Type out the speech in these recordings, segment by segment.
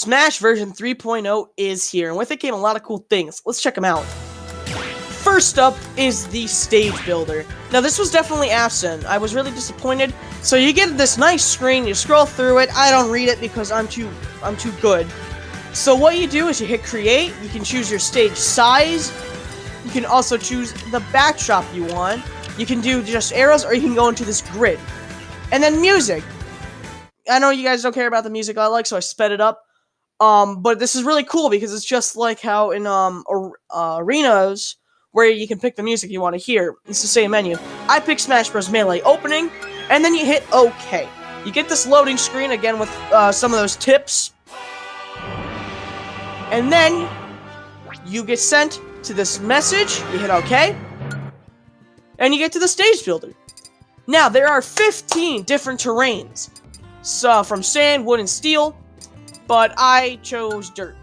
Smash version 3.0 is here, and with it came a lot of cool things. Let's check them out. First up is the stage builder. Now this was definitely absent. I was really disappointed. So you get this nice screen, you scroll through it. I don't read it because I'm too good. So what you do is you hit create, you can choose your stage size. You can also choose the backdrop you want. You can do just arrows, or you can go into this grid. And then music. I know you guys don't care about the music I like, so I sped it up. But this is really cool because it's just like how in arenas where you can pick the music you want to hear. It's the same menu. I picked Smash Bros. Melee opening, and then you hit OK. You get this loading screen again with some of those tips. And then you get sent to this message. You hit OK. And you get to the stage builder. Now, there are 15 different terrains. So, from sand, wood, and steel. But I chose dirt.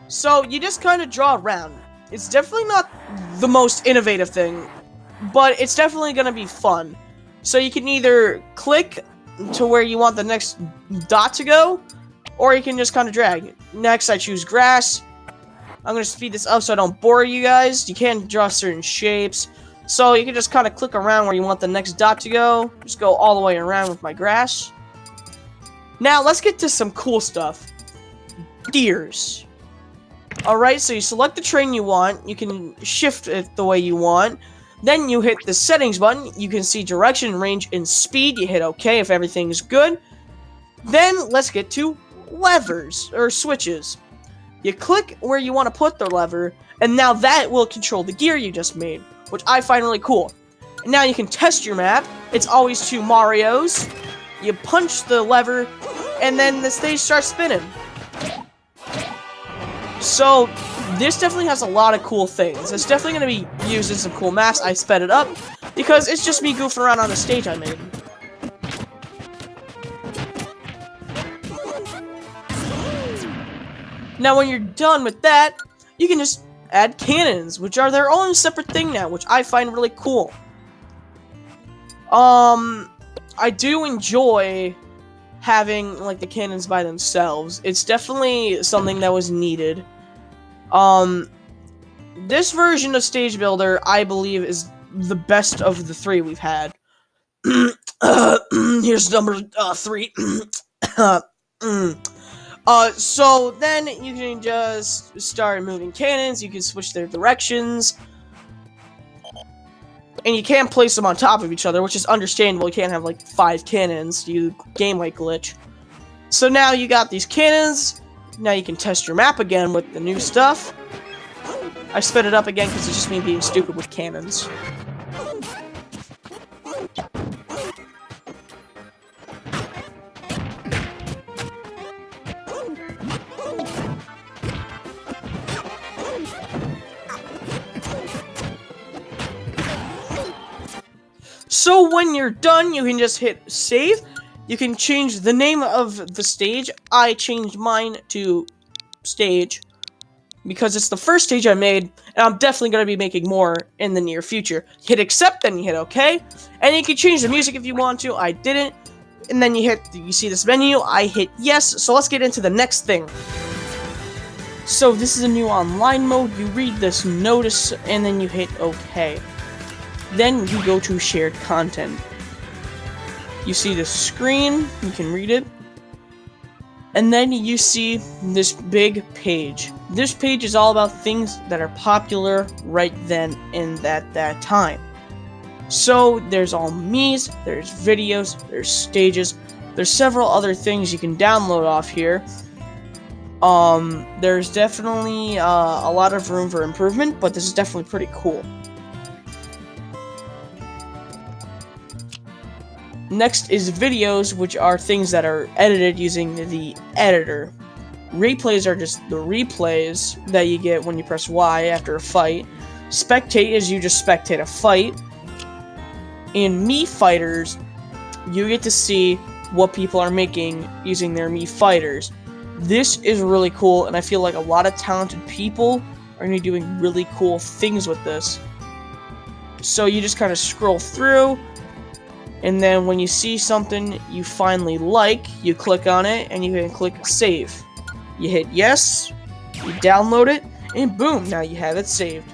So, you just kind of draw around. It's definitely not the most innovative thing, but it's definitely going to be fun. So, you can either click to where you want the next dot to go, or you can just kind of drag. Next, I choose grass. I'm going to speed this up so I don't bore you guys. You can't draw certain shapes. So, you can just kind of click around where you want the next dot to go. Just go all the way around with my grass. Now, let's get to some cool stuff. Gears. Alright, so you select the train you want. You can shift it the way you want. Then you hit the settings button. You can see direction, range, and speed. You hit OK if everything is good. Then, let's get to levers, or switches. You click where you want to put the lever, and now that will control the gear you just made, which I find really cool. And now you can test your map. It's always 2 Marios. You punch the lever, and then the stage starts spinning. So, this definitely has a lot of cool things. It's definitely going to be used in some cool maps. I sped it up, because it's just me goofing around on the stage I made. Now, when you're done with that, you can just add cannons, which are their own separate thing now, which I find really cool. I do enjoy having, like, the cannons by themselves. It's definitely something that was needed. This version of Stage Builder, I believe, is the best of the 3 we've had. Here's number 3. So then you can just start moving cannons. You can switch their directions. And you can't place them on top of each other, which is understandable. You can't have, like, 5 cannons. You game like glitch. So now you got these cannons. Now you can test your map again with the new stuff. I sped it up again because it's just me being stupid with cannons. So when you're done, you can just hit save. You can change the name of the stage. I changed mine to stage because it's the first stage I made, and I'm definitely going to be making more in the near future. Hit accept, then you hit OK, and you can change the music if you want to. I didn't. And then you see this menu. I hit yes. So let's get into the next thing. So this is a new online mode. You read this notice, and then you hit OK. Then you go to shared content. You see the screen, you can read it. And then you see this big page. This page is all about things that are popular right then and that time. So there's all memes, there's videos, there's stages, there's several other things you can download off here. There's definitely a lot of room for improvement, but this is definitely pretty cool. Next is videos, which are things that are edited using the editor. Replays are just the replays that you get when you press Y after a fight. Spectate is you just spectate a fight. In Mii Fighters, you get to see what people are making using their Mii Fighters. This is really cool, and I feel like a lot of talented people are going to be doing really cool things with this. So you just kind of scroll through, and then when you see something you finally like, you click on it, and you can click save. You hit yes, you download it, and boom, now you have it saved.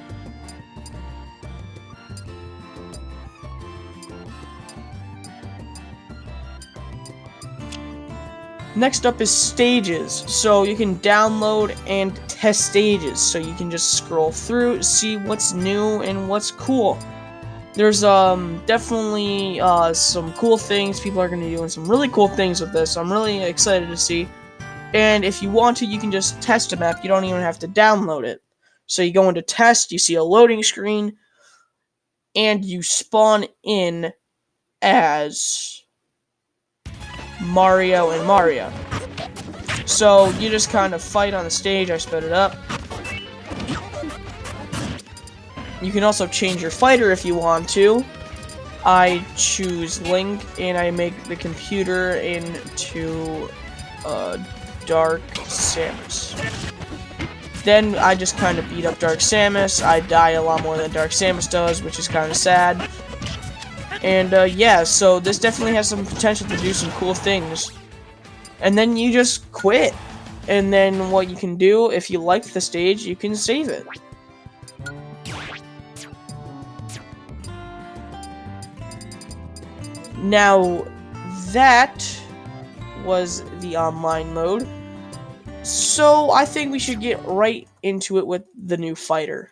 Next up is stages. So you can download and test stages. So you can just scroll through, see what's new and what's cool. There's definitely some cool things people are going to be doing some really cool things with this. I'm really excited to see. And if you want to, you can just test a map. You don't even have to download it. So you go into test, you see a loading screen, and you spawn in as Mario and Mario. So you just kind of fight on the stage. I sped it up. You can also change your fighter if you want to. I choose Link and I make the computer into Dark Samus. Then I just kind of beat up Dark Samus. I die a lot more than Dark Samus does, which is kind of sad. And yeah, so this definitely has some potential to do some cool things. And then you just quit. And then what you can do, if you liked the stage, you can save it. Now, that was the online mode. So I think we should get right into it with the new fighter.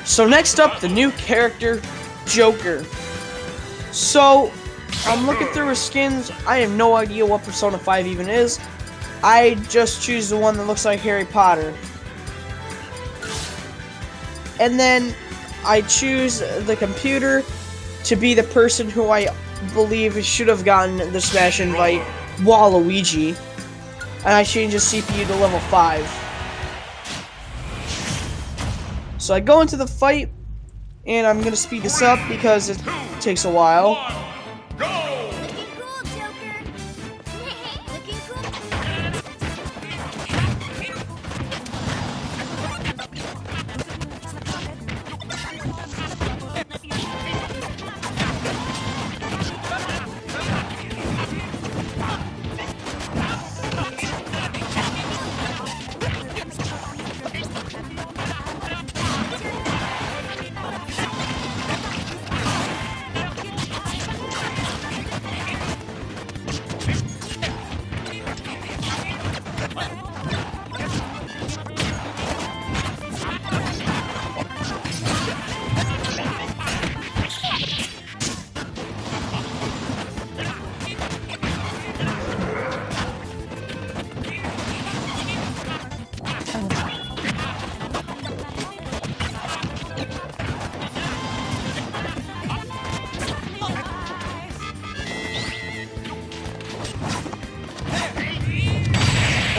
So next up, the new character, Joker. So, I'm looking through his skins. I have no idea what Persona 5 even is. I just choose the one that looks like Harry Potter. And then I choose the computer to be the person who I believe should have gotten the Smash invite, Waluigi. And I change the CPU to level 5. So I go into the fight, and I'm gonna speed this up because it takes a while. Looking cool, Joker. Looking cool.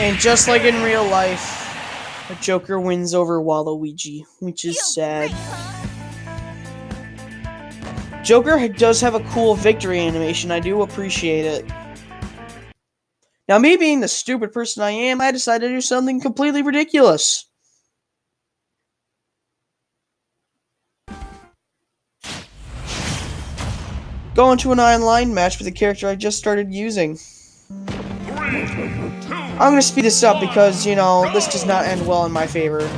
And just like in real life, the Joker wins over Waluigi, which is sad. Joker does have a cool victory animation. I do appreciate it. Now, me being the stupid person I am, I decided to do something completely ridiculous. Go into an online match with the character I just started using. I'm gonna speed this up because, you know, this does not end well in my favor.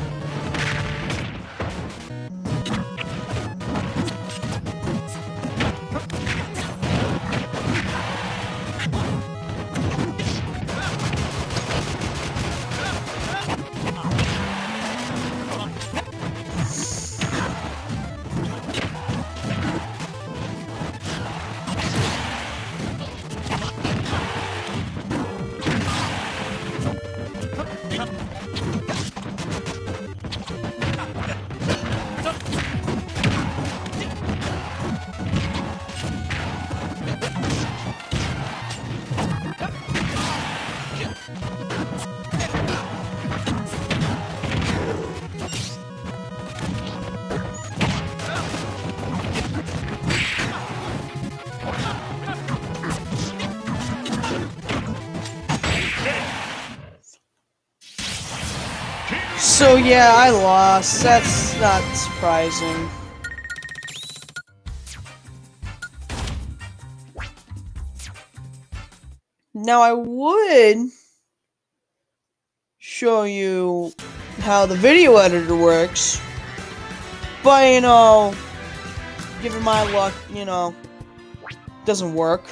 So yeah, I lost. That's not surprising. Now I would show you how the video editor works, but given my luck, doesn't work.